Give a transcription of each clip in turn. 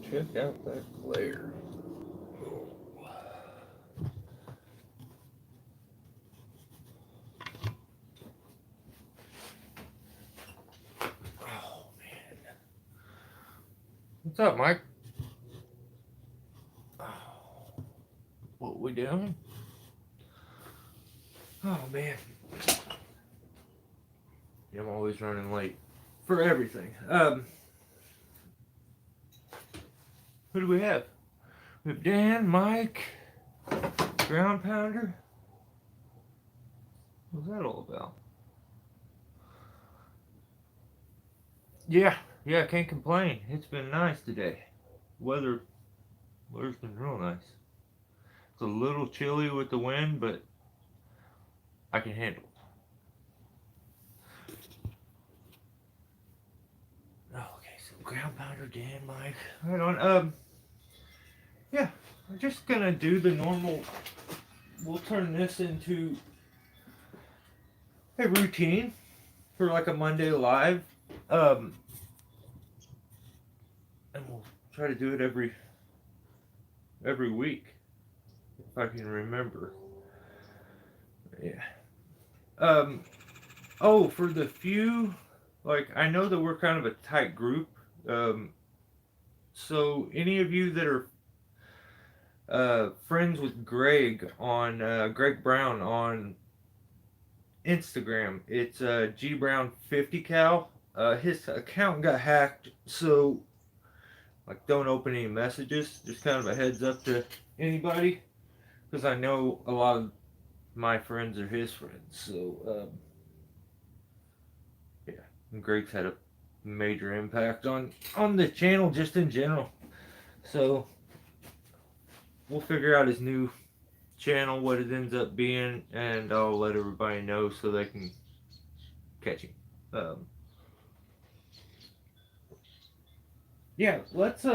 Check out that glare. Oh man. What's up, Mike? Oh, what we doing? Oh man. Yeah, I'm always running late for everything. Who do we have? We have Dan, Mike, Ground Pounder. What's that all about? Yeah, I can't complain. It's been nice today. Weather's been real nice. It's a little chilly with the wind, but I can handle it. Okay, so Ground Pounder, Dan, Mike. Right on. Yeah, we're just gonna do the normal. We'll turn this into a routine for like a Monday live. And we'll try to do it every week if I can remember. Yeah. Oh, for the few, like I know that we're kind of a tight group. So any of you that are friends with Greg on Greg Brown on Instagram, it's gbrown50cal. His account got hacked, so like don't open any messages. Just kind of a heads up to anybody, because I know a lot of my friends are his friends. So yeah, and Greg's had a major impact on the channel just in general. So we'll figure out his new channel, what it ends up being, and I'll let everybody know so they can catch him. Yeah, let's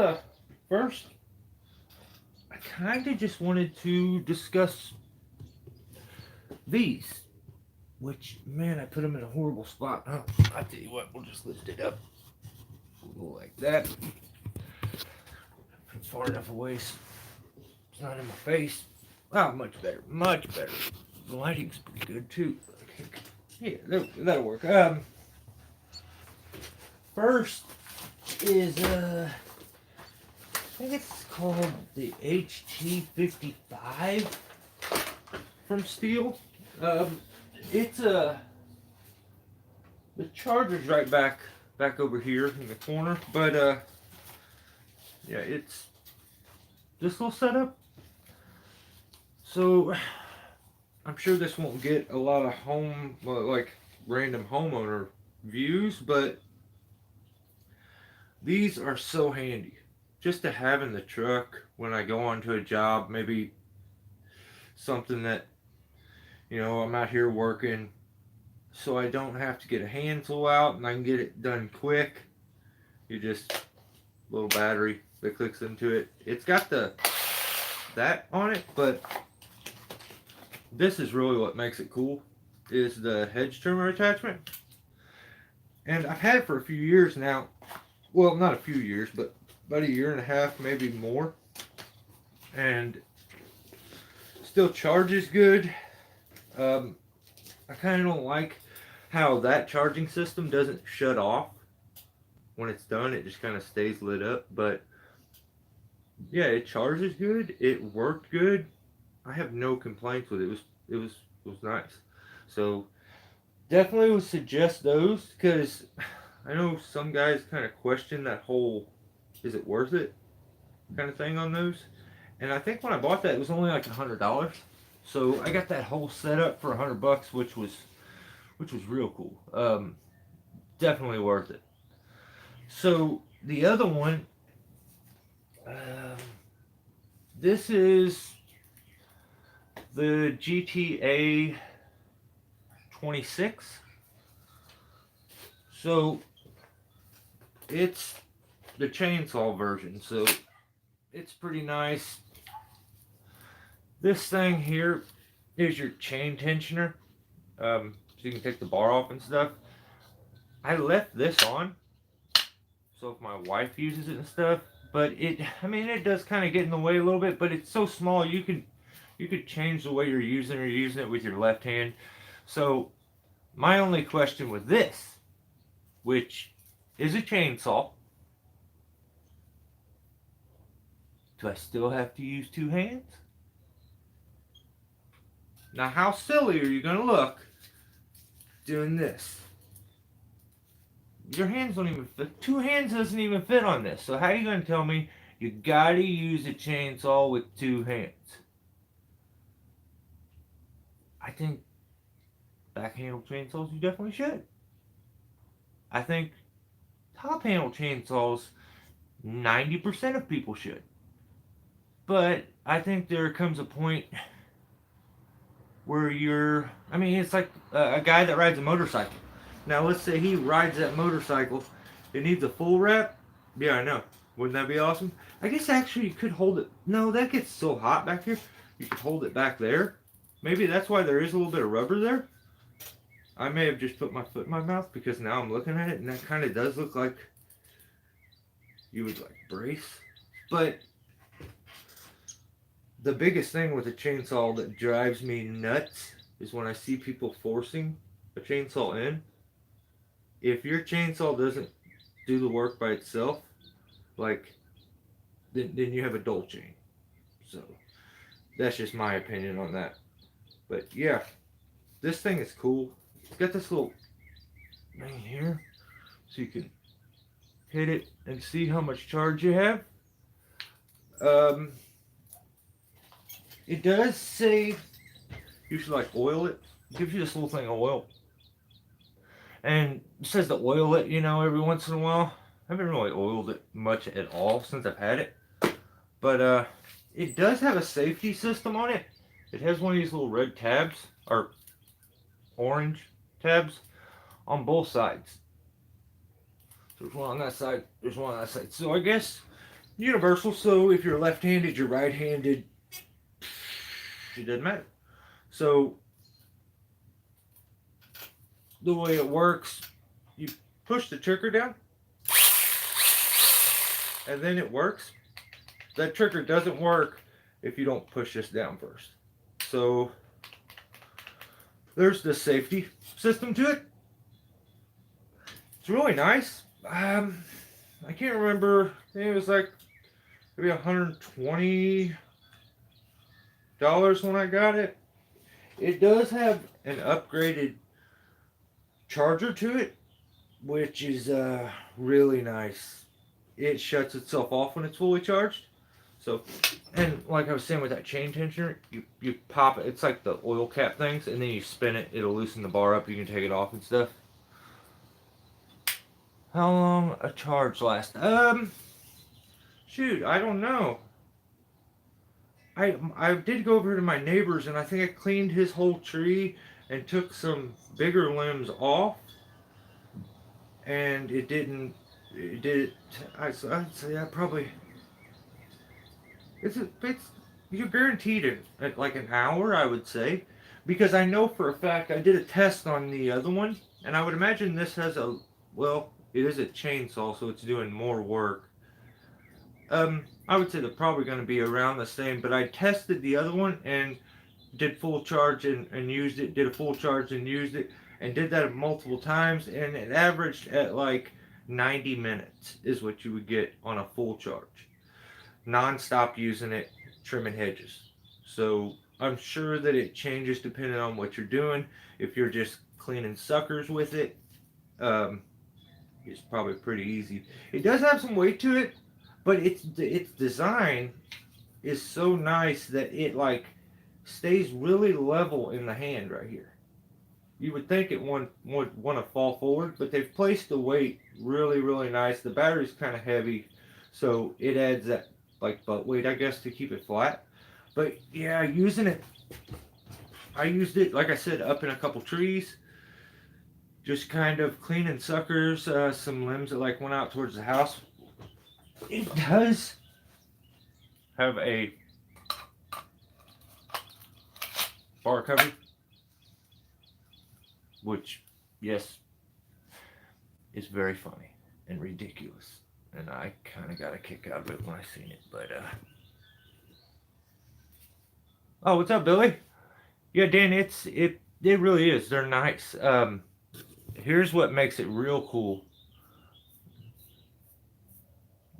first I kind of just wanted to discuss these, which man, I put them in a horrible spot. Oh, I tell you what, we'll just lift it up like that. Far enough away so it's not in my face. Oh, much better, much better. The lighting's pretty good too. Yeah, that'll work. First is I think it's called the HT55 from Stihl. It's the charger's right back over here in the corner, but yeah, it's this little setup. So I'm sure this won't get a lot of random homeowner views, but these are so handy just to have in the truck when I go onto a job, maybe something that, you know, I'm out here working, so I don't have to get a hand tool out and I can get it done quick. You just, little battery that clicks into it. It's got that on it, but this is really what makes it cool, is the hedge trimmer attachment. And I've had it for a few years now. Well, not a few years, but about a year and a half, maybe more. And still charges good. I kind of don't like how that charging system doesn't shut off when it's done. It just kind of stays lit up. But yeah, it charges good. It worked good. I have no complaints with it. It was nice. So definitely would suggest those, because I know some guys kind of question that whole "is it worth it" kind of thing on those. And I think when I bought that, it was only like $100. So I got that whole setup for $100, which was real cool. Definitely worth it. So the other one, this is the GTA 26. So it's the chainsaw version, so it's pretty nice. This thing here is your chain tensioner, so you can take the bar off and stuff. I left this on, so if my wife uses it and stuff, But I mean, it does kind of get in the way a little bit, but it's so small you could change the way you're using it, or using it with your left hand. So my only question with this, which is a chainsaw, do I still have to use two hands? Now, how silly are you going to look doing this? Your hands don't even fit. Two hands doesn't even fit on this. So how are you going to tell me you got to use a chainsaw with two hands? I think back handle chainsaws, you definitely should. I think top handle chainsaws, 90% of people should. But I think there comes a point where I mean, it's like a guy that rides a motorcycle. Now, let's say he rides that motorcycle. It needs a full wrap. Yeah, I know. Wouldn't that be awesome? I guess actually you could hold it. No, that gets so hot back here. You could hold it back there. Maybe that's why there is a little bit of rubber there. I may have just put my foot in my mouth because now I'm looking at it and that kind of does look like you would like brace. But the biggest thing with a chainsaw that drives me nuts is when I see people forcing a chainsaw in. If your chainsaw doesn't do the work by itself, like, then you have a dull chain. So that's just my opinion on that. But yeah, this thing is cool. It's got this little thing here, so you can hit it and see how much charge you have. It does say you should like oil it. It gives you this little thing of oil. And it says to oil it, every once in a while. I haven't really oiled it much at all since I've had it. But it does have a safety system on it. It has one of these little red tabs, or orange tabs, on both sides. So there's one on that side, there's one on that side. So I guess universal, so if you're left-handed, you're right-handed, it doesn't matter. So the way it works, you push the trigger down and then it works. That trigger doesn't work if you don't push this down first. So there's the safety system to it. It's really nice. I can't remember. I think it was like maybe $120 when I got it. It does have an upgraded charger to it, which is really nice. It shuts itself off when it's fully charged. So, and like I was saying with that chain tensioner, you pop it. It's like the oil cap things, and then you spin it. It'll loosen the bar up. You can take it off and stuff. How long a charge lasts? Shoot, I don't know. I did go over to my neighbor's, and I think I cleaned his whole tree and took some bigger limbs off, and it didn't. It did. I'd say that probably. It's you're guaranteed at like an hour, I would say, because I know for a fact I did a test on the other one, and I would imagine this has it is a chainsaw, so it's doing more work. I would say they're probably going to be around the same, but I tested the other one and did full charge and used it, did a full charge and used it, and did that multiple times, and it averaged at like 90 minutes is what you would get on a full charge. Non-stop using it, trimming hedges. So I'm sure that it changes depending on what you're doing. If you're just cleaning suckers with it, it's probably pretty easy. It does have some weight to it, but its design is so nice that it like stays really level in the hand right here. You would think it would want to fall forward, but they've placed the weight really, really nice. The battery's kind of heavy, so it adds that like butt weight, I guess, to keep it flat. But yeah, using it, I used it, like I said, up in a couple trees, just kind of cleaning suckers, some limbs that like went out towards the house. It does have a bar cover, which, yes, is very funny and ridiculous. and I kind of got a kick out of it when I seen it. But oh, what's up, Billy? Yeah, Dan, it really is. They're nice. Here's what makes it real cool.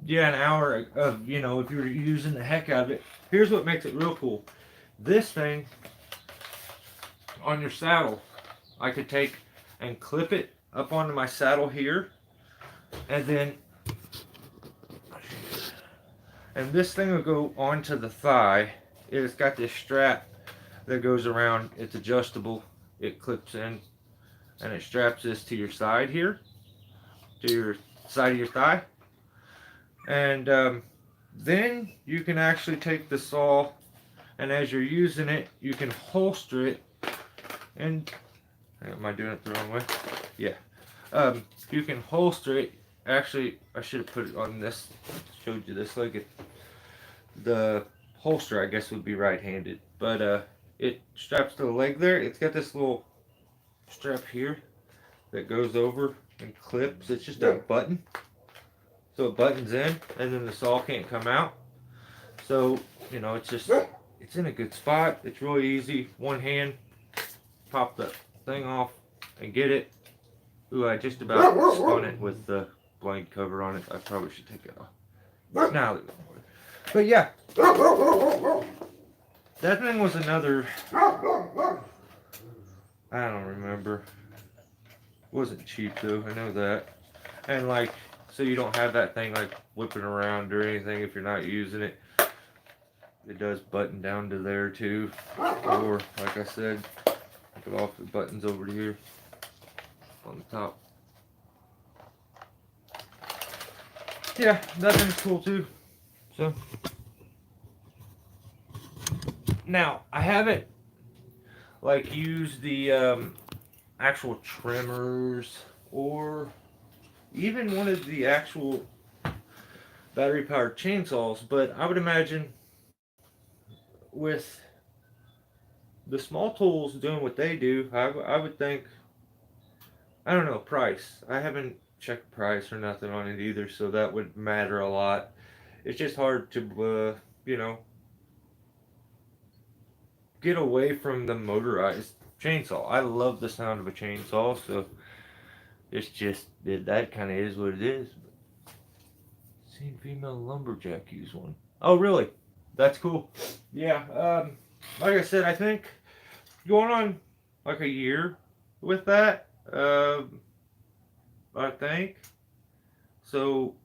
Yeah, an hour of, if you're using the heck out of it. Here's what makes it real cool. This thing on your saddle, I could take and clip it up onto my saddle here, and then this thing will go onto the thigh. It's got this strap that goes around. It's adjustable. It clips in, and it straps this to your side here, to your side of your thigh. And then you can actually take the saw, and as you're using it, you can holster it. And am I doing it the wrong way? Yeah. You can holster it. Actually, I should have put it on this. Showed you this. Like the holster, I guess, would be right-handed, but it straps to the leg there. It's got this little strap here that goes over and clips. It's just a button, so it buttons in, and then the saw can't come out. So it's in a good spot. It's really easy. One hand, pop the thing off and get it. Ooh, I just about spun it with the blank cover on it. I probably should take it off. Now, but yeah, that thing was another, I don't remember. It wasn't cheap though, I know that. And like, so you don't have that thing like whipping around or anything if you're not using it. It does button down to there too. Or, like I said, take it off, the buttons over here on the top. Yeah, that thing's cool too. So now I haven't like used the actual trimmers or even one of the actual battery powered chainsaws, but I would imagine with the small tools doing what they do, I would think, I don't know, price. I haven't checked price or nothing on it either, so that would matter a lot. It's just hard to, get away from the motorized chainsaw. I love the sound of a chainsaw, so it's just, that kind of is what it is. Seen female lumberjack use one. Oh, really? That's cool. Yeah, like I said, I think going on like a year with that. I think so.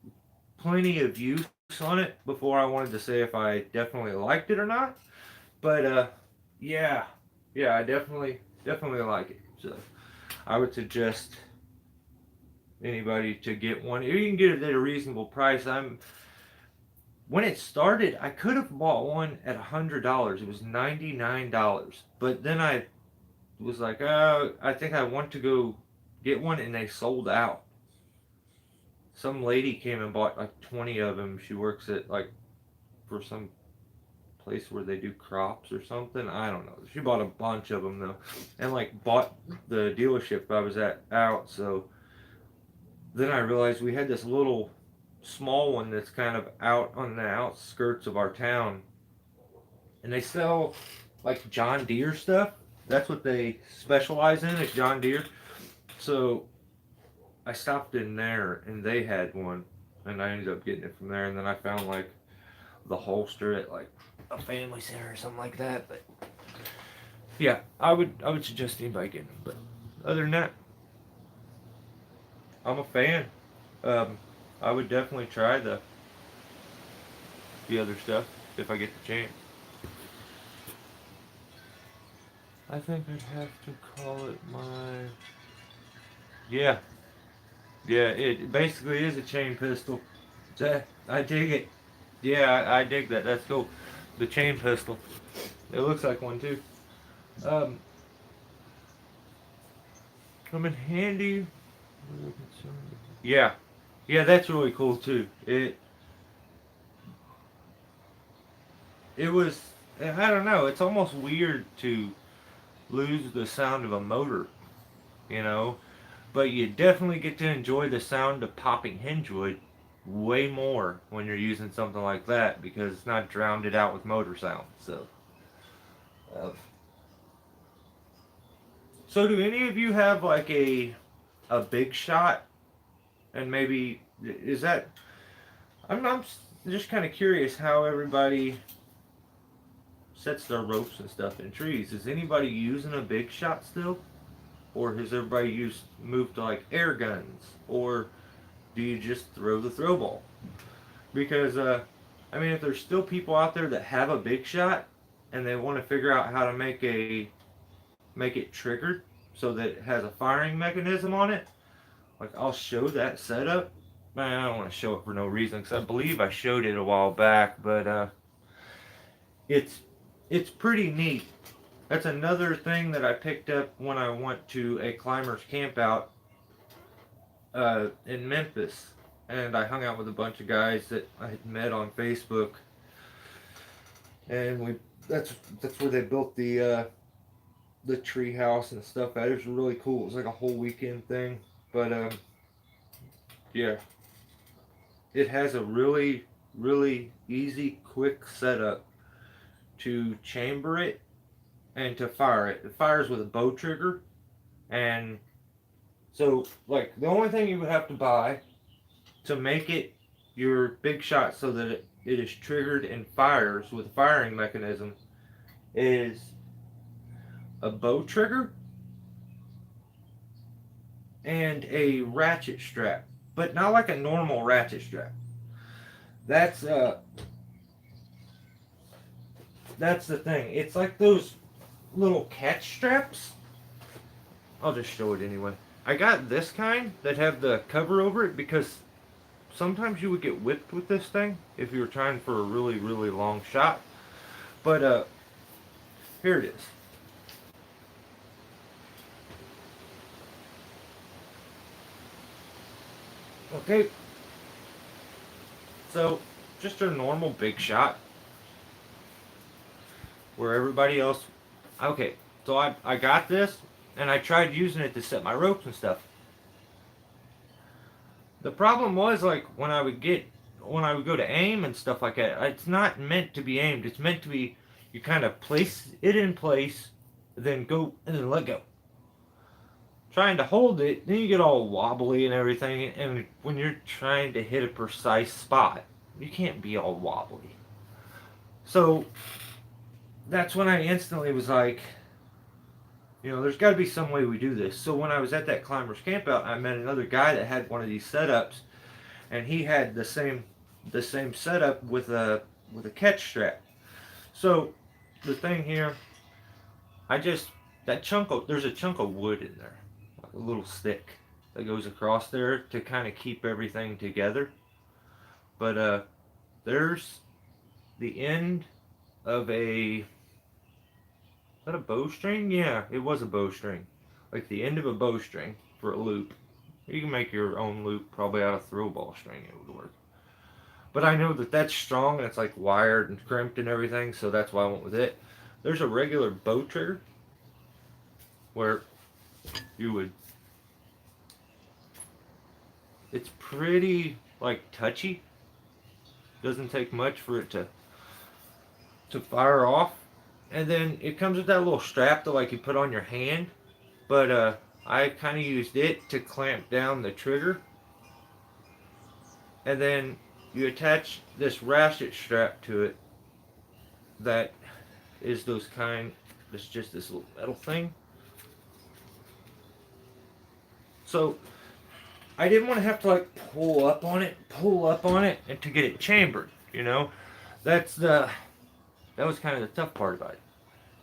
Plenty of use on it before I wanted to say if I definitely liked it or not. But yeah, I definitely like it. So I would suggest anybody to get one. You can get it at a reasonable price. When it started, I could have bought one at $100. It was $99, but then I was like, I think I want to go get one, and they sold out. Some lady came and bought like 20 of them. She works at like for some place where they do crops or something. I don't know. She bought a bunch of them though, and like bought the dealership I was at out. So then I realized we had this little small one that's kind of out on the outskirts of our town, and they sell like John Deere stuff. That's what they specialize in, is John Deere. So I stopped in there and they had one, and I ended up getting it from there. And then I found like the holster at like a family center or something like that. But yeah, I would suggest anybody getting them. But other than that, I'm a fan. I would definitely try the other stuff if I get the chance. I think I'd have to call it my, yeah, it basically is a chain pistol. I dig it. Yeah, I dig that. That's cool. The chain pistol. It looks like one too. Come in handy. Yeah, that's really cool too. It was, I don't know. It's almost weird to lose the sound of a motor, you know, but you definitely get to enjoy the sound of popping hinge wood. way more when you're using something like that because it's not drowned it out with motor sound. Uh, so do any of you have like a big shot? And maybe is that I'm just kind of curious how everybody sets their ropes and stuff in trees. Is anybody using a big shot still? Or has everybody moved to like air guns? Or do you just throw the throw ball? Because I mean, if there's still people out there that have a big shot and they want to figure out how to make it triggered so that it has a firing mechanism on it, like I'll show that setup. Man, I don't want to show it for no reason because I believe I showed it a while back, but it's it's pretty neat. That's another thing that I picked up when I went to a climbers camp out in Memphis, and I hung out with a bunch of guys that I had met on Facebook, and we that's where they built the tree house and stuff. That was really cool. It was like a whole weekend thing, but yeah, it has a really easy, quick setup to chamber it and to fire it. It fires with a bow trigger, and so like the only thing you would have to buy to make it your big shot so that it is triggered and fires with a firing mechanism is a bow trigger and a ratchet strap, but not like a normal ratchet strap. That's that's the thing. It's like those little catch straps. I'll just show it anyway. I got this kind that have the cover over it because sometimes you would get whipped with this thing if you were trying for a really long shot. But here it is. Okay. So just a normal big shot where everybody else. Okay. So I got this and I tried using it to set my ropes and stuff. The problem was like when I would go to aim and stuff like that, it's not meant to be aimed. It's meant to be you kind of place it in place, then go and then let go. Trying to hold it, then you get all wobbly and everything. And when you're trying to hit a precise spot, you can't be all wobbly. So that's when I instantly was like, you know, there's got to be some way we do this. So when I was at that climbers campout, I met another guy that had one of these setups, and he had the same setup with a catch strap. So the thing here, I just that chunk of there's a chunk of wood in there, like a little stick that goes across there to kind of keep everything together. But there's the end of a that a bowstring? Yeah, it was a bowstring. Like the end of a bowstring for a loop. You can make your own loop probably out of throw ball string. It would work. But I know that that's strong and it's like wired and crimped and everything, so that's why I went with it. There's a regular bow trigger where you would. It's pretty like touchy. Doesn't take much for it to fire off. And then it comes with that little strap that like you put on your hand, but I kind of used it to clamp down the trigger, and then you attach this ratchet strap to it that is those kind. It's just this little metal thing. So I didn't want to have to like pull up on it, and to get it chambered. You know, that's the that was kind of the tough part about it.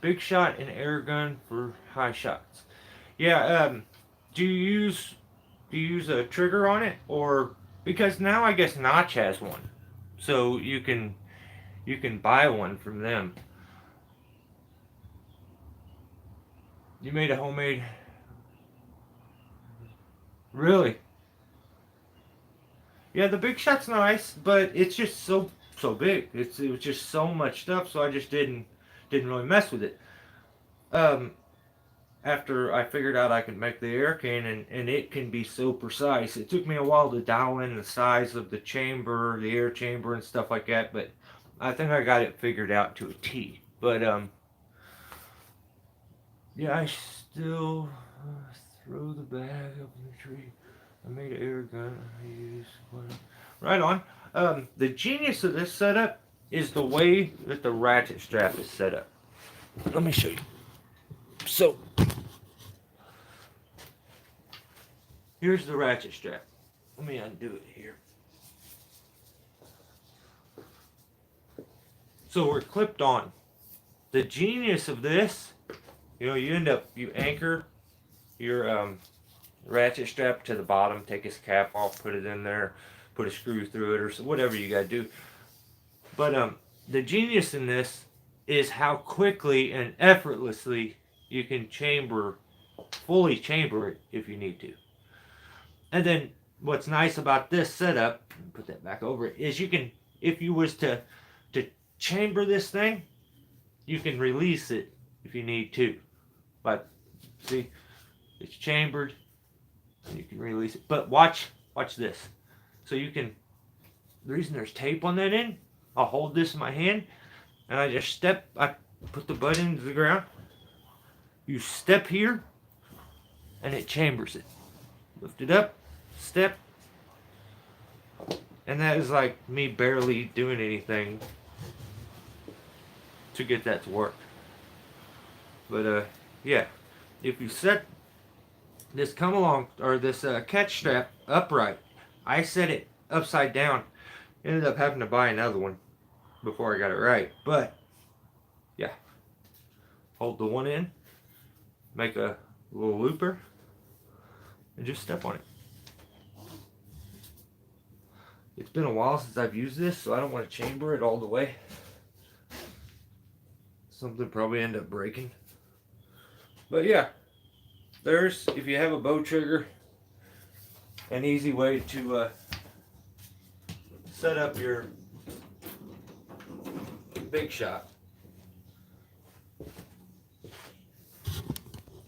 Big shot and air gun for high shots. Yeah. Do you use a trigger on it, or because now I guess Notch has one, so you can buy one from them. You made a homemade. Really? Yeah, the big shot's nice, but it's just so big. It was just so much stuff, so I just didn't really mess with it. Um, after I figured out I could make the air cannon, and it can be so precise. It took me a while to dial in the size of the chamber, the air chamber, and stuff like that, but I think I got it figured out to a T. But yeah, I still throw the bag up in the tree. I made an air gun. I use right on. The genius of this setup is the way that the ratchet strap is set up. Let me show you. So here's the ratchet strap. Let me undo it here. So we're clipped on. The genius of this, you anchor your ratchet strap to the bottom, take his cap off, put it in there, put a screw through it, or whatever you gotta do. But the genius in this is how quickly and effortlessly you can fully chamber it if you need to. And then what's nice about this setup, put that back over it, is you can, if you was to chamber this thing, you can release it if you need to. But see, it's chambered, and you can release it. But watch this. So you can, the reason there's tape on that end, I'll hold this in my hand, and I put the butt into the ground. You step here, and it chambers it. Lift it up, step, and that is like me barely doing anything to get that to work. But yeah, if you set this catch strap upright, I set it upside down. Ended up having to buy another one before I got it right. But yeah, hold the one in, make a little looper, and just step on it. It's been a while since I've used this, so I don't want to chamber it all the way. Something probably end up breaking. But yeah, if you have a bow trigger, an easy way to set up your big shot.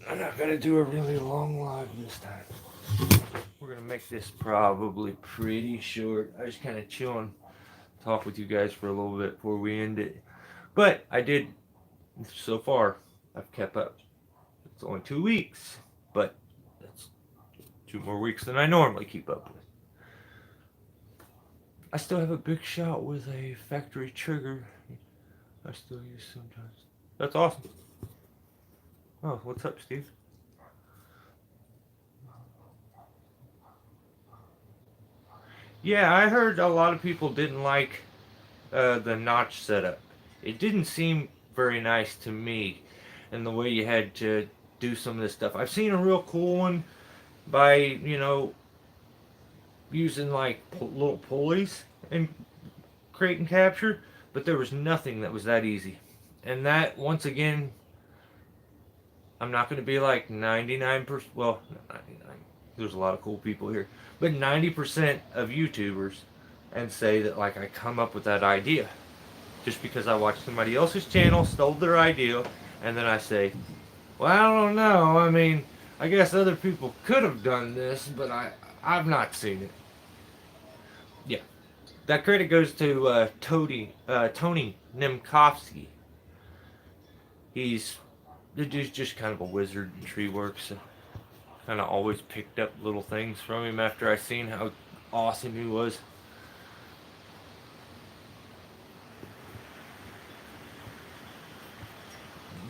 I'm not going to do a really long live this time. We're going to make this probably pretty short. I just kind of chill and talk with you guys for a little bit before we end it. But I did, so far, I've kept up. It's only 2 weeks, but that's 2 more weeks than I normally keep up with. I still have a big shot with a factory trigger. I still use sometimes. That's awesome. Oh, what's up, Steve? Yeah, I heard a lot of people didn't like the notch setup. It didn't seem very nice to me, and the way you had to do some of this stuff. I've seen a real cool one by, using like little pulleys and crate and capture, but there was nothing that was that easy. And that, once again, I'm not going to be like 99%, well, not 99, there's a lot of cool people here, but 90% of YouTubers, and say that like I come up with that idea just because I watched somebody else's channel, stole their idea, and then I say, well, I don't know, I mean, I guess other people could have done this, but I've not seen it. Yeah. That credit goes to Tony Nemkovsky. The dude's just kind of a wizard in tree work, so kind of always picked up little things from him after I seen how awesome he was.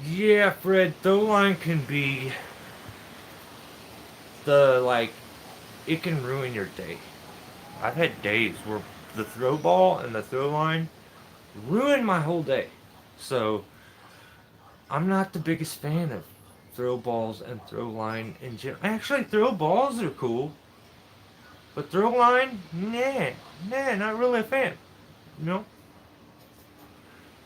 Yeah, Fred, throw line can be it can ruin your day. I've had days where the throw ball and the throw line ruined my whole day. So I'm not the biggest fan of throw balls and throw line in general. Actually, throw balls are cool, but throw line, nah, not really a fan. No,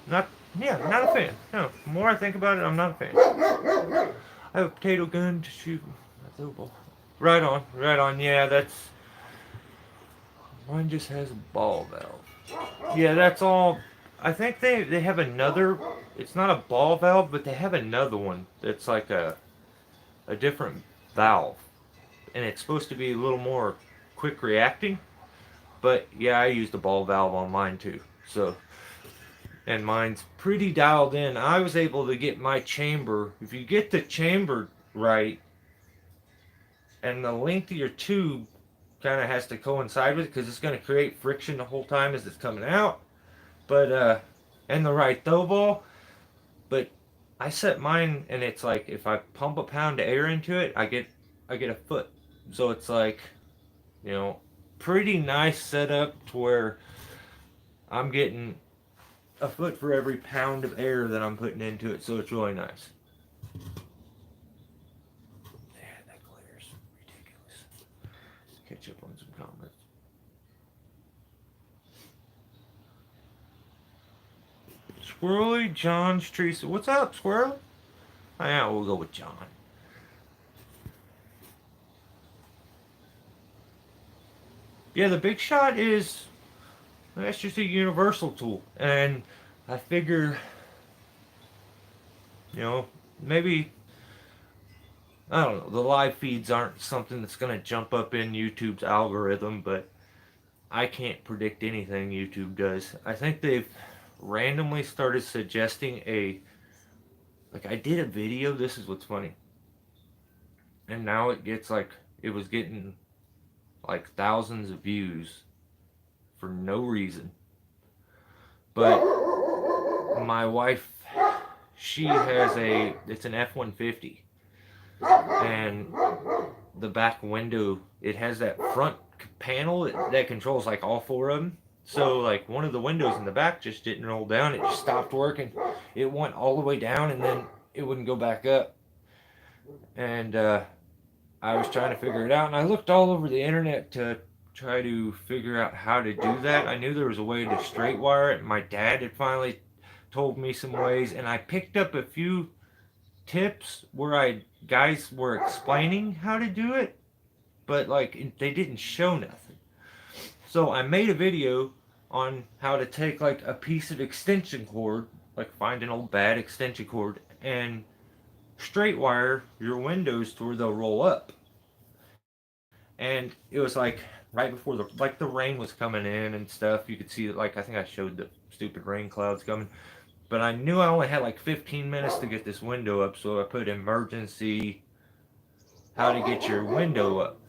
not a fan. No, the more I think about it, I'm not a fan. I have a potato gun to shoot a throw ball. Right on. Yeah, mine just has a ball valve. Yeah, that's all. I think they have another. It's not a ball valve, but they have another one that's like a different valve, and it's supposed to be a little more quick reacting. But yeah, I used a ball valve on mine too. So, and mine's pretty dialed in. I was able to get my chamber. If you get the chamber right, and the length of your tube kind of has to coincide with it because it's going to create friction the whole time as it's coming out. But and the right throw ball. But I set mine, and it's like if I pump a pound of air into it, I get a foot. So it's like, you know, pretty nice setup to where I'm getting a foot for every pound of air that I'm putting into it. So it's really nice. Yeah, that glare's ridiculous. Catch up on some comments. Squirrely John's Teresa. What's up, Squirrel? Yeah, we'll go with John. Yeah, the Big Shot is, that's just a universal tool. And I figure, you know, maybe, I don't know, the live feeds aren't something that's going to jump up in YouTube's algorithm, but I can't predict anything YouTube does. I think they've randomly started suggesting like I did a video, this is what's funny. And now it was getting like thousands of views for no reason. But my wife, she has it's an F-150. And the back window, it has that front panel that controls like all four of them. So like one of the windows in the back just didn't roll down. It just stopped working. It went all the way down and then it wouldn't go back up. And I was trying to figure it out, and I looked all over the internet to try to figure out how to do that. I knew there was a way to straight wire it. My dad had finally told me some ways, and I picked up a few tips where guys were explaining how to do it, but like they didn't show nothing. So I made a video on how to take like a piece of extension cord, like find an old bad extension cord, and straight wire your windows to where they'll roll up. And it was like right before the rain was coming in and stuff. You could see that, like I think I showed the stupid rain clouds coming. But I knew I only had like 15 minutes to get this window up, so I put emergency how to get your window up.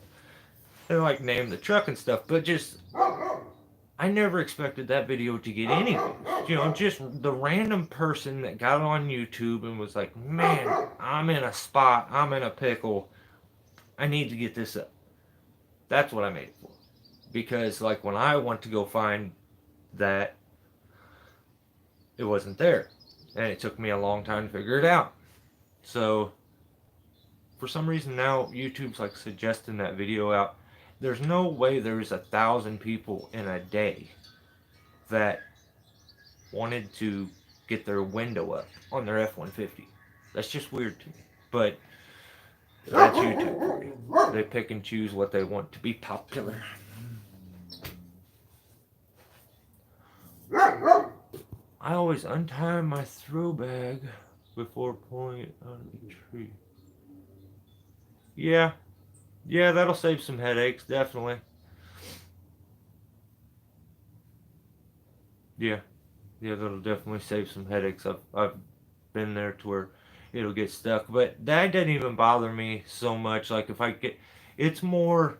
They like named the truck and stuff, but just I never expected that video to get any views. You know, just the random person that got on YouTube and was like, man, I'm in a spot, I'm in a pickle, I need to get this up. That's what I made it for. Because like when I went to go find that, it wasn't there. And it took me a long time to figure it out. So for some reason now YouTube's like suggesting that video out. There's no way there's 1,000 people in a day that wanted to get their window up on their F-150. That's just weird to me. But that's YouTube for you. They pick and choose what they want to be popular. I always untie my throw bag before pulling it out of the tree. Yeah, that'll save some headaches, definitely. Yeah, that'll definitely save some headaches. I've been there to where it'll get stuck, but that doesn't even bother me so much. Like if I get, it's more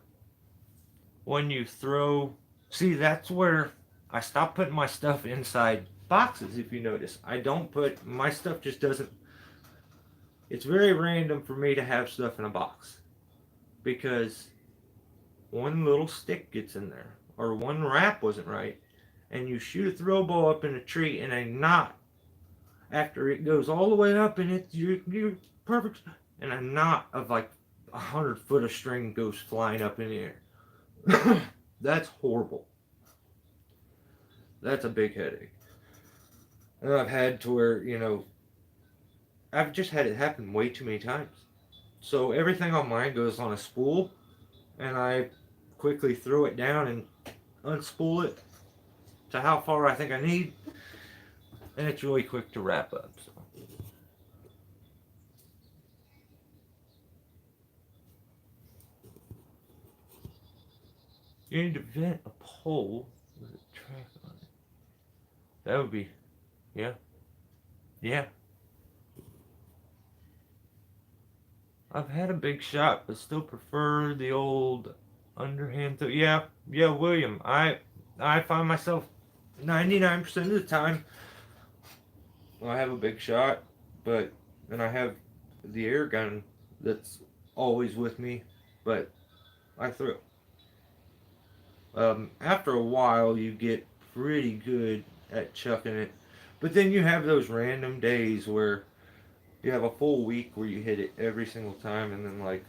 when you throw. See, that's where I stop putting my stuff inside boxes. If you notice, I don't put my stuff. Just doesn't. It's very random for me to have stuff in a box because one little stick gets in there or one wrap wasn't right, and you shoot a throw ball up in a tree and a knot after it goes all the way up and it's you're perfect, and a knot of like 100 foot of string goes flying up in the air. That's horrible. That's a big headache. And I've had to where, I've just had it happen way too many times. So everything on mine goes on a spool, and I quickly throw it down and unspool it to how far I think I need, and it's really quick to wrap up. So. You need to vent a pole with a track on it. That would be, yeah, yeah. I've had a big shot, but still prefer the old underhand. Yeah, yeah, William. I find myself 99% of the time I have a big shot, but and I have the air gun that's always with me, but I throw. After a while, you get pretty good at chucking it, but then you have those random days where you have a full week where you hit it every single time, and then like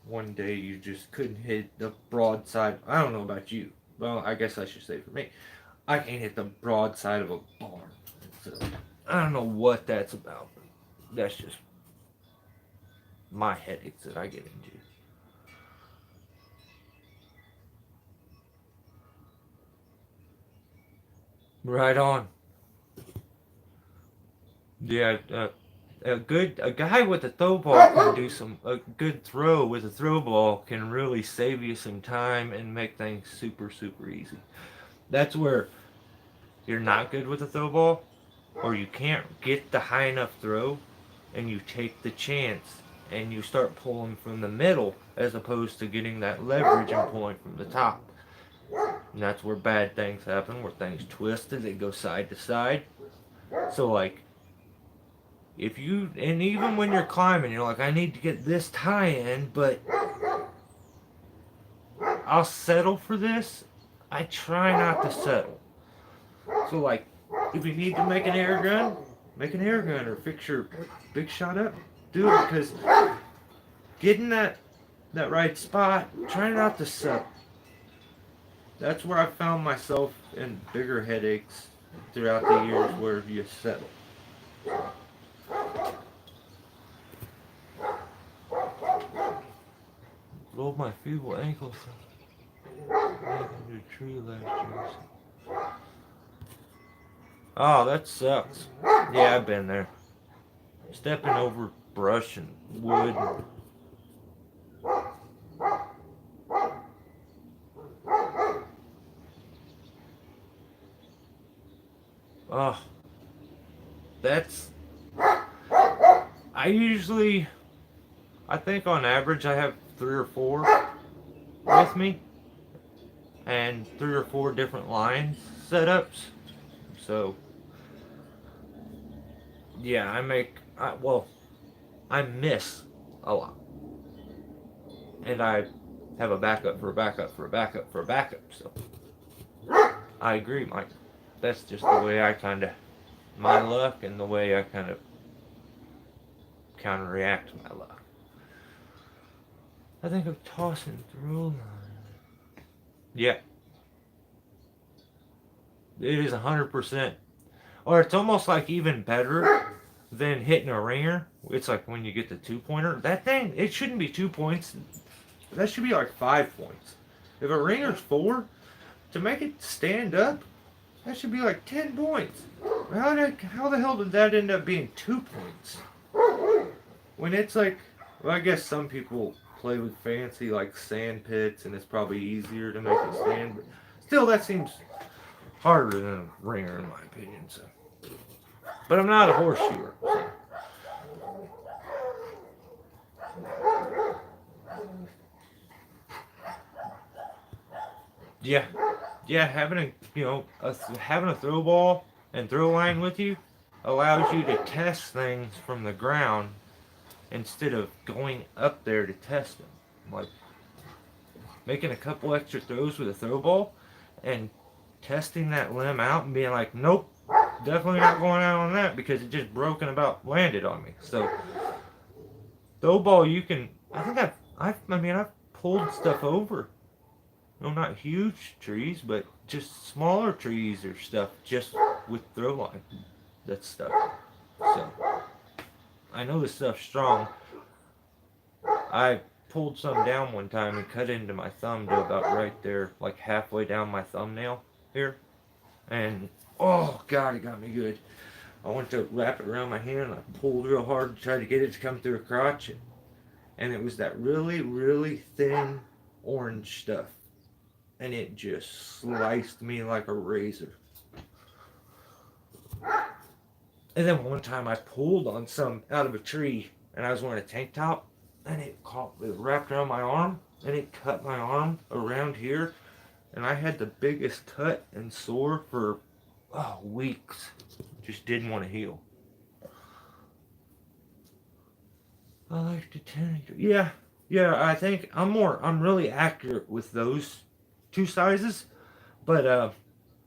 one day you just couldn't hit the broadside. I don't know about you. Well, I guess I should say for me, I can't hit the broadside of a barn. So I don't know what that's about. But that's just my headaches that I get into. Right on. Yeah, a guy with a throw ball can do a good throw with a throw ball can really save you some time and make things super easy. That's where you're not good with a throw ball, or you can't get the high enough throw, and you take the chance and you start pulling from the middle as opposed to getting that leverage and pulling from the top. And that's where bad things happen, where things twist and they go side to side. So like if you, and even when you're climbing, you're like, I need to get this tie in, but I'll settle for this. I try not to settle. So like, if you need to make an air gun, make an air gun or fix your big shot up. Do it because getting that right spot, try not to settle. That's where I found myself in bigger headaches throughout the years where you settle. Rolled my feeble ankles into a tree last year. Oh, that sucks. Yeah, I've been there. Stepping over brush and wood. Oh, that's. I think on average I have 3 or 4 with me, and 3 or 4 different line setups. So, yeah, I miss a lot. And I have a backup for a backup for a backup for a backup. So, I agree, Mike. That's just the way I kind of, my luck and the way I kind of counteract my luck. I think I'm tossing through line. Yeah. It is 100%. Or it's almost like even better than hitting a ringer. It's like when you get the 2-pointer. That thing, it shouldn't be 2 points. That should be like 5 points. If a ringer's 4, to make it stand up, that should be like 10 points. How the hell did that end up being 2 points? When it's like, well, I guess some people play with fancy like sand pits and it's probably easier to make it stand, but still that seems harder than a ringer in my opinion. So, but I'm not a horseshoer. So. Yeah, having having a throw ball and throw line with you allows you to test things from the ground instead of going up there to test them. Like making a couple extra throws with a throw ball and testing that limb out and being like, nope, definitely not going out on that because it just broke and about landed on me. So throw ball, you can. I think I've pulled stuff over. No, not huge trees, but just smaller trees or stuff, just with throw line. That stuff. So I know this stuff's strong. I pulled some down one time and cut into my thumb to about right there, like halfway down my thumbnail here. And oh god, it got me good. I went to wrap it around my hand and I pulled real hard to try to get it to come through a crotch. And it was that really thin orange stuff. and it just sliced me like a razor. And then one time I pulled on some out of a tree, and I was wearing a tank top, and it wrapped around my arm, and it cut my arm around here, and I had the biggest cut and sore for weeks. Just didn't want to heal. I like to tell you. Yeah. I think I'm really accurate with those two sizes, but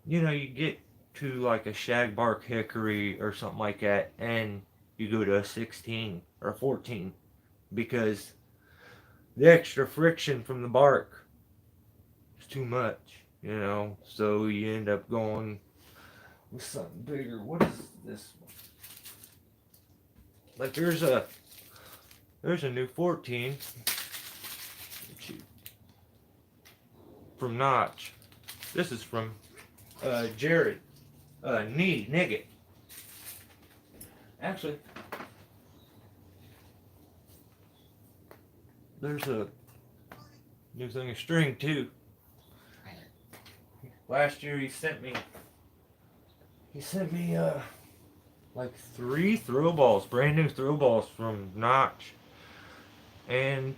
you get to like a shagbark hickory or something like that, and you go to a 16 or a 14 because the extra friction from the bark is too much. So you end up going with something bigger. What is this one? Like there's a new 14 from Notch. This is from Jared Nigget. Actually, there's a new thing of string too. Last year he sent me like 3 throw balls, brand new throw balls from Notch, and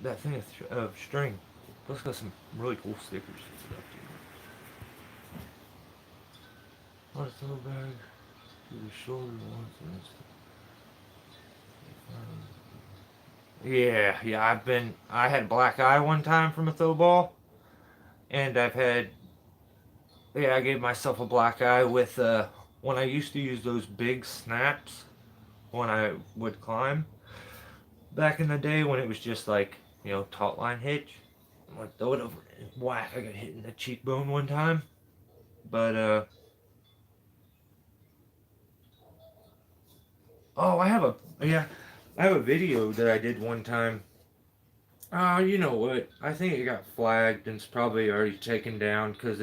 that thing of string. Plus got some really cool stickers and stuff too. What a throwback to the shorter ones and stuff. Yeah. I had a black eye one time from a throw ball, and I gave myself a black eye with when I used to use those big snaps when I would climb back in the day when it was just like taut line hitch. I'm like throw it over and whack! I got hit in the cheekbone one time, but oh, I have a video that I did one time. Oh, you know what? I think it got flagged and it's probably already taken down because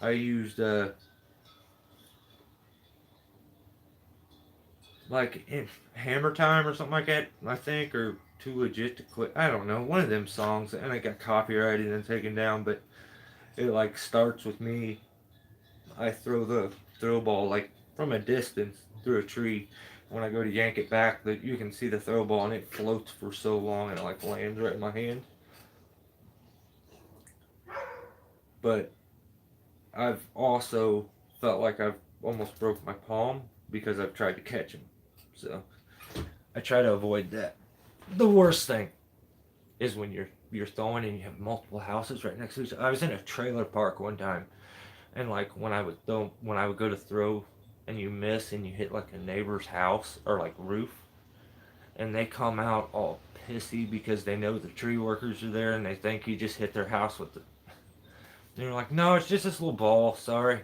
I used like Hammer Time or something like that, I think, or Too Legit to Quit. I don't know, one of them songs, and it got copyrighted and taken down. But it like starts with me. I throw the throw ball like from a distance through a tree. When I go to yank it back, that you can see the throw ball and it floats for so long and it like lands right in my hand. But I've also felt like I've almost broke my palm because I've tried to catch him. So I try to avoid that. The worst thing is when you're throwing and you have multiple houses right next to each other. I was in a trailer park one time, and like when I would go to throw, and you miss and you hit like a neighbor's house or like roof, and they come out all pissy because they know the tree workers are there and they think you just hit their house with it. And you're like, no, it's just this little ball. Sorry.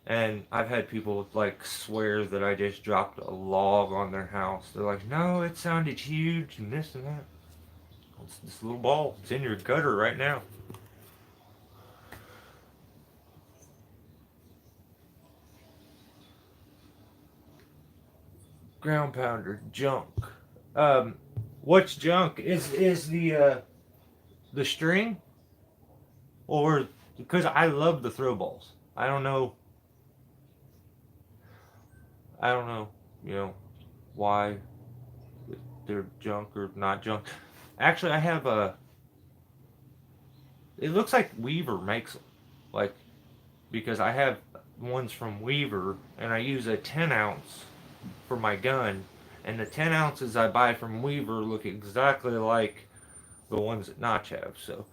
And I've had people like swear that I just dropped a log on their house. They're like, no, it sounded huge and this and that. It's this little ball. It's in your gutter right now. Ground pounder, junk. What's junk? Is the string, or because I love the throw balls. I don't know, why they're junk or not junk. Actually, I have a. It looks like Weaver makes them, like because I have ones from Weaver, and I use a 10 ounce for my gun, and the 10 ounces I buy from Weaver look exactly like the ones that Notch have. So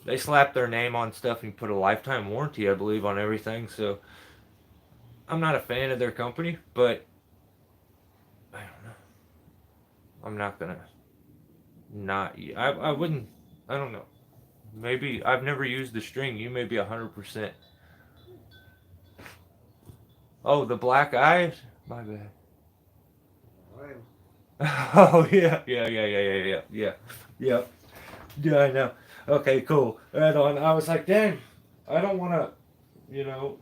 they slap their name on stuff and put a lifetime warranty, I believe, on everything. So I'm not a fan of their company, but I don't know. I'm not gonna not. I wouldn't. I don't know. Maybe I've never used the string. You may be 100%. Oh, the black eyes. My bad. Oh yeah. Yep. Yeah, I know. Okay, cool. Right on. I was like, dang, I don't want to. You know,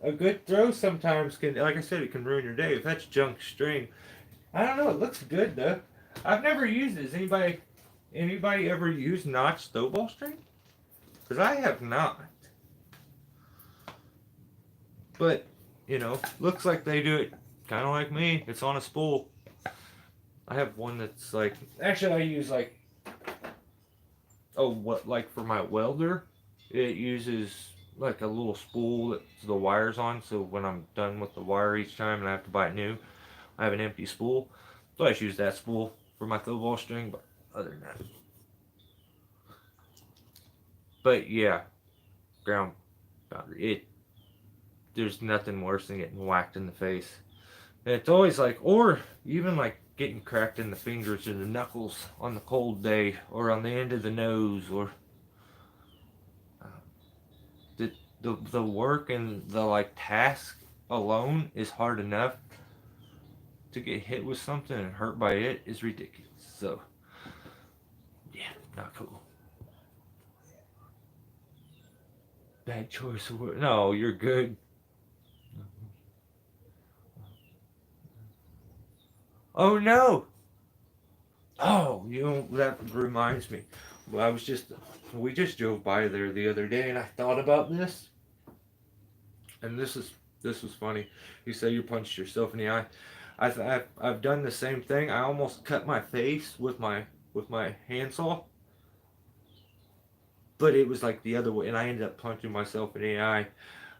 a good throw sometimes can, like I said, it can ruin your day. If that's junk string, I don't know. It looks good though. I've never used it. Has anybody ever used Notch throw ball string? Because I have not. But, you know, looks like they do it kind of like me. It's on a spool. I have one that's like, actually I use like, oh, what, like for my welder, it uses like a little spool that the wire's on, so when I'm done with the wire each time and I have to buy it new, I have an empty spool. So I just use that spool for my throw ball string, but other than that. But yeah, ground boundary. There's nothing worse than getting whacked in the face. And it's always like, or even like getting cracked in the fingers or the knuckles on the cold day, or on the end of the nose, or the work and the like task alone is hard enough. To get hit with something and hurt by it is ridiculous. So yeah, not cool. Bad choice of word. No, you're good. Oh no. Oh, you know, that reminds me. Well, we just drove by there the other day, and I thought about this, and this was funny. You say you punched yourself in the eye. I've done the same thing. I almost cut my face with my handsaw, but it was like the other way, and I ended up punching myself in the eye.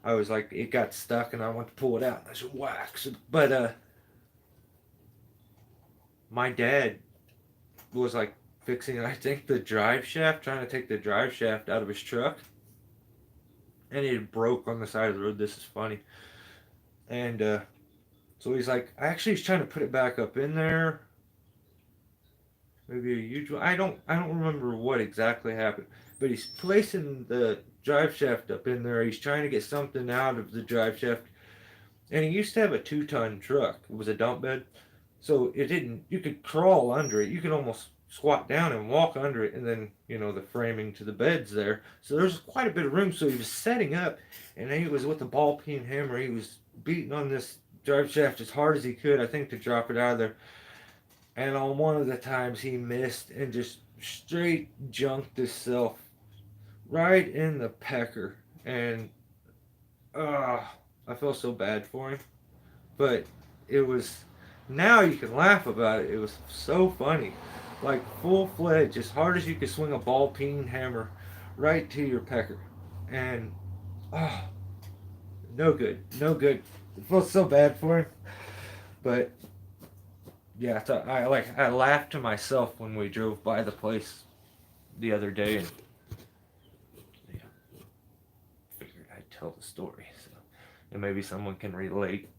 I was like, it got stuck, and I went to pull it out, and I said, whack. But my dad was like fixing, I think, the drive shaft, trying to take the drive shaft out of his truck, and it broke on the side of the road. This is funny. And so he's like, actually, he's trying to put it back up in there. Maybe a huge one. I don't remember what exactly happened, but he's placing the drive shaft up in there. He's trying to get something out of the drive shaft, and he used to have a 2-ton truck. It was a dump bed, so it didn't. You could crawl under it. You could almost squat down and walk under it, and then the framing to the bed's there. So there's quite a bit of room. So he was setting up, and he was with a ball peen hammer. He was beating on this drive shaft as hard as he could, I think, to drop it out of there. And on one of the times he missed and just straight junked himself right in the pecker. And I felt so bad for him. But it was, now you can laugh about it. It was so funny. Like full fledged, as hard as you could swing a ball peen hammer right to your pecker. And no good. No good. It felt so bad for him. But yeah, I laughed to myself when we drove by the place the other day, and yeah, figured I'd tell the story, so and maybe someone can relate.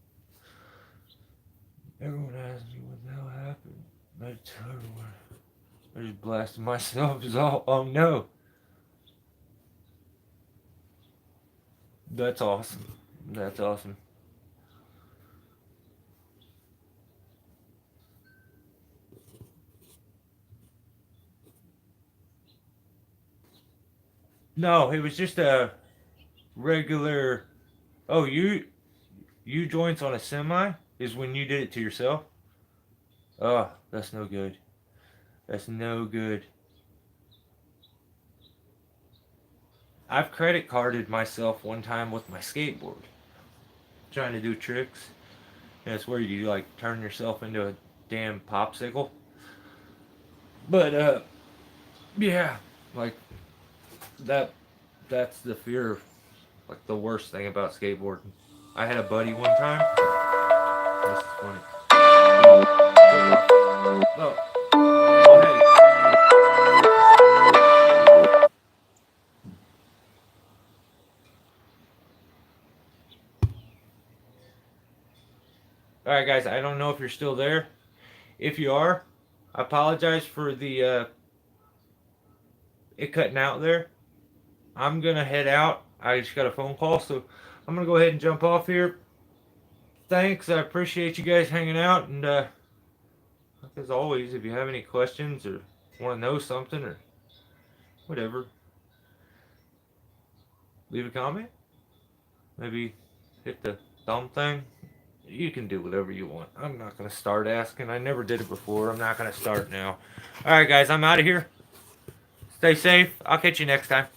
Everyone asks me what the hell happened. I tell everyone. I just blasted myself. Oh no. That's awesome. That's awesome. No, it was just a regular. Oh, you joints on a semi is when you did it to yourself. Oh, that's no good. That's no good. I've credit carded myself one time with my skateboard, trying to do tricks. And it's where you like turn yourself into a damn popsicle. But yeah, like that. That's the fear of like the worst thing about skateboarding. I had a buddy one time. This is funny. Oh, oh hey. All right, guys. I don't know if you're still there. If you are, I apologize for the it cutting out there. I'm gonna head out. I just got a phone call, so I'm gonna go ahead and jump off here. Thanks. I appreciate you guys hanging out, and as always, if you have any questions or want to know something or whatever, leave a comment. Maybe hit the thumb thing. You can do whatever you want. I'm not gonna start asking. I never did it before. I'm not gonna start now. All right, guys. I'm out of here. Stay safe. I'll catch you next time.